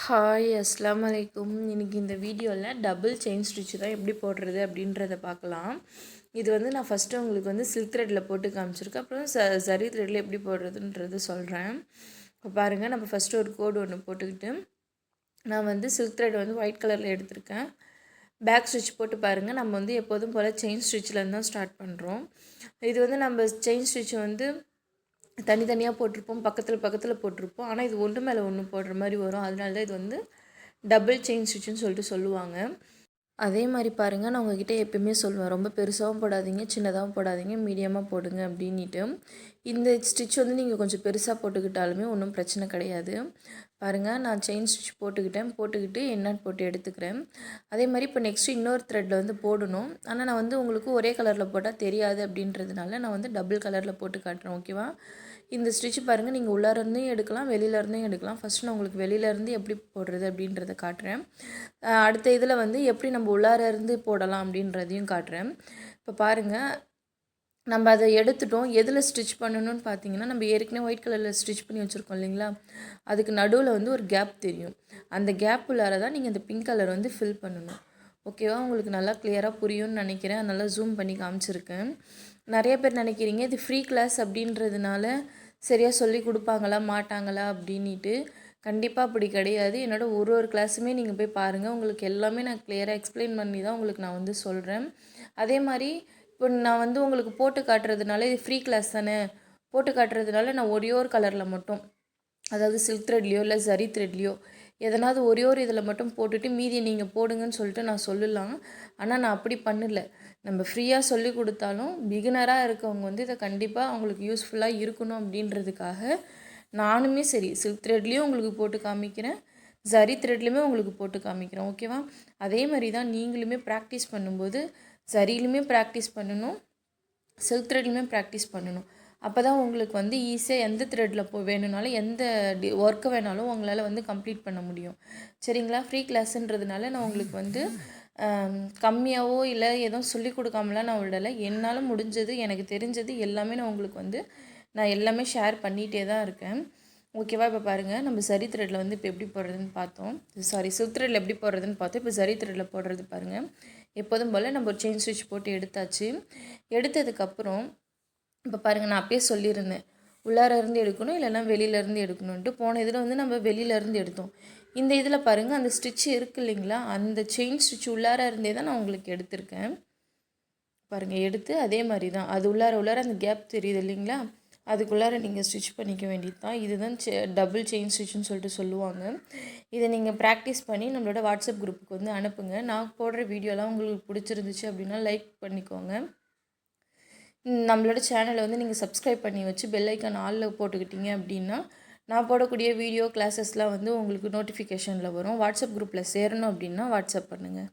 Hi அஸ்ஸலாமு அலைக்கும். இன்றைக்கி இந்த வீடியோவில் டபுள் செயின் ஸ்டிச்சு தான் எப்படி போடுறது அப்படின்றத பார்க்கலாம். இது வந்து நான் ஃபஸ்ட்டு உங்களுக்கு வந்து சில்க் த்ரெட்டில் போட்டு காமிச்சிருக்கேன். அப்புறம் சரி த்ரெட்டில் எப்படி போடுறதுன்றது சொல்கிறேன். இப்போ பாருங்கள், நம்ம ஃபஸ்ட்டு ஒரு கோடு ஒன்று போட்டுக்கிட்டு நான் வந்து சில்க் த்ரெட் வந்து ஒயிட் கலரில் எடுத்திருக்கேன். பேக் ஸ்டிச் போட்டு பாருங்கள். நம்ம வந்து எப்போதும் போல் செயின் ஸ்டிச்சிலேருந்து தான் ஸ்டார்ட் பண்ணுறோம். இது வந்து நம்ம செயின் ஸ்டிச் வந்து தனித்தனியாக போட்டிருப்போம், பக்கத்தில் போட்டிருப்போம். ஆனால் இது ஒன்று மேலே ஒன்று போடுற மாதிரி வரும். அதனால தான் இது வந்து டபுள் செயின் ஸ்டிச்சுன்னு சொல்லிட்டு சொல்லுவாங்க. அதே மாதிரி பாருங்கள், நான் உங்ககிட்ட எப்பயுமே சொல்லுவேன், ரொம்ப பெருசாகவும் போடாதீங்க, சின்னதாகவும் போடாதீங்க, மீடியமாக போடுங்க அப்படின்ட்டு. இந்த ஸ்டிச் வந்து நீங்கள் கொஞ்சம் பெருசாக போட்டுக்கிட்டாலுமே ஒன்றும் பிரச்சனை கிடையாது. பாருங்கள், நான் செயின் ஸ்டிச் போட்டுக்கிட்டு எண்ணாட் போட்டு எடுத்துக்கிறேன். அதே மாதிரி இப்போ நெக்ஸ்ட்டு இன்னொரு த்ரெட்டில் வந்து போடணும். ஆனால் நான் வந்து உங்களுக்கு ஒரே கலரில் போட்டால் தெரியாது அப்படின்றதுனால நான் வந்து டபுள் கலரில் போட்டு காட்டுறேன். ஓகேவா? இந்த ஸ்டிச் பாருங்கள், நீங்கள் உள்ளாரருந்தையும் எடுக்கலாம், வெளியிலேருந்தையும் எடுக்கலாம். ஃபஸ்ட்டு நான் உங்களுக்கு வெளியிலேருந்து எப்படி போடுறது அப்படின்றத காட்டுறேன். அடுத்த இதில் வந்து எப்படி நம்ம உள்ளாரருந்து போடலாம் அப்படின்றதையும் காட்டுறேன். இப்போ பாருங்கள், நம்ம அதை எடுத்துட்டோம். எதில் ஸ்டிச் பண்ணணும்னு பார்த்தீங்கன்னா, நம்ம ஏற்கனவே ஒயிட் கலரில் ஸ்டிச் பண்ணி வச்சுருக்கோம் இல்லைங்களா, அதுக்கு நடுவில் வந்து ஒரு கேப் தெரியும். அந்த கேப் உள்ளார தான் நீங்கள் அந்த பிங்க் கலர் வந்து ஃபில் பண்ணணும். ஓகேவா? உங்களுக்கு நல்லா கிளியராக புரியும்னு நினைக்கிறேன். நல்லா ஜூம் பண்ணி காமிச்சிருக்கேன். நிறைய பேர் நினைக்கிறீங்க இது ஃப்ரீ கிளாஸ் அப்படின்றதுனால சரியாக சொல்லி கொடுப்பாங்களா மாட்டாங்களா அப்படின்ட்டு. கண்டிப்பாக அப்படி கிடையாது. என்னோடய ஒரு கிளாஸுமே நீங்கள் போய் பாருங்கள். உங்களுக்கு எல்லாமே நான் கிளியராக எக்ஸ்பிளைன் பண்ணி தான் உங்களுக்கு நான் வந்து சொல்கிறேன். அதே மாதிரி இப்போ நான் வந்து உங்களுக்கு போட்டு காட்டுறதுனால இது ஃப்ரீ கிளாஸ் தானே, போட்டு காட்டுறதுனால நான் ஒரே ஒரு கலரில் மட்டும், அதாவது சில்க் த்ரெட்லேயோ இல்லை ஜரி த்ரெட்லேயோ எதனாவது ஒரே ஒரு இதில் மட்டும் போட்டுட்டு மீதியை நீங்கள் போடுங்கன்னு சொல்லிட்டு நான் சொல்லலாம். ஆனால் நான் அப்படி பண்ணல. நம்ம ஃப்ரீயாக சொல்லி கொடுத்தாலும் பிகினராக இருக்கவங்க வந்து இதை கண்டிப்பாக அவங்களுக்கு யூஸ்ஃபுல்லாக இருக்கணும் அப்படின்றதுக்காக நானுமே சரி சில்க் த்ரெட்லேயும் உங்களுக்கு போட்டு காமிக்கிறேன், ஜரி த்ரெட்லேயுமே உங்களுக்கு போட்டு காமிக்கிறேன். ஓகேவா? அதே மாதிரி தான் நீங்களுமே ப்ராக்டிஸ் பண்ணும்போது ஜரியிலுமே ப்ராக்டிஸ் பண்ணணும், சில்க் த்ரெட்லையுமே ப்ராக்டிஸ் பண்ணணும். அப்போ தான் உங்களுக்கு வந்து ஈஸியாக எந்த த்ரெட்டில் வேணும்னாலும் எந்த ஒர்க்கு வேணாலும் உங்களால் வந்து கம்ப்ளீட் பண்ண முடியும். சரிங்களா? ஃப்ரீ கிளாஸுன்றதுனால நான் உங்களுக்கு வந்து கம்மியாகவோ இல்லை எதுவும் சொல்லி கொடுக்காமலாம் நான் விடலை. என்னால் முடிஞ்சது, எனக்கு தெரிஞ்சது எல்லாமே நான் உங்களுக்கு வந்து நான் எல்லாமே ஷேர் பண்ணிகிட்டே தான் இருக்கேன். ஓகேவா? இப்போ பாருங்கள், நம்ம சரி த்ரெட்டில் வந்து இப்போ எப்படி போடுறதுன்னு பார்த்தோம். சில்க் த்ரெட்டில் எப்படி போடுறதுன்னு பார்த்தோம். இப்போ சரி த்ரெட்டில் போடுறது பாருங்கள். எப்போதும் போல் நம்ம ஒரு செயின் ஸ்டிச் போட்டு எடுத்தாச்சு. எடுத்ததுக்கப்புறம் இப்போ பாருங்கள், நான் அப்பயே சொல்லியிருந்தேன் உள்ளார இருந்து எடுக்கணும் இல்லைன்னா வெளியிலேருந்து எடுக்கணுன்ட்டு. போன இதில் வந்து நம்ம வெளியிலேருந்து எடுத்தோம். இந்த இதில் பாருங்கள், அந்த ஸ்டிச்சு இருக்குது இல்லைங்களா, அந்த செயின் ஸ்டிச் உள்ளார இருந்தே தான் நான் உங்களுக்கு எடுத்திருக்கேன். பாருங்கள், எடுத்து அதே மாதிரி தான் அது உள்ளார அந்த கேப் தெரியுது இல்லைங்களா, அதுக்குள்ளார நீங்கள் ஸ்டிச் பண்ணிக்க வேண்டியது தான். இதுதான் டபுள் செயின் ஸ்டிச்சுன்னு சொல்லிட்டு சொல்லுவாங்க. இதை நீங்கள் ப்ராக்டிஸ் பண்ணி நம்மளோட வாட்ஸ்அப் குரூப்புக்கு வந்து அனுப்புங்க. நான் போடுற வீடியோலாம் உங்களுக்கு பிடிச்சிருந்துச்சு அப்படின்னா லைக் பண்ணிக்கோங்க. நம்மளோட சேனலை வந்து நீங்கள் சப்ஸ்கிரைப் பண்ணி வச்சு பெல் ஐக்கான் ஆலில் போட்டுக்கிட்டீங்க அப்படின்னா நான் போடக்கூடிய வீடியோ கிளாஸஸ்லாம் வந்து உங்களுக்கு நோட்டிஃபிகேஷனில் வரும். வாட்ஸ்அப் குரூப்பில் சேரணும் அப்படின்னா வாட்ஸ்அப் பண்ணுங்கள்.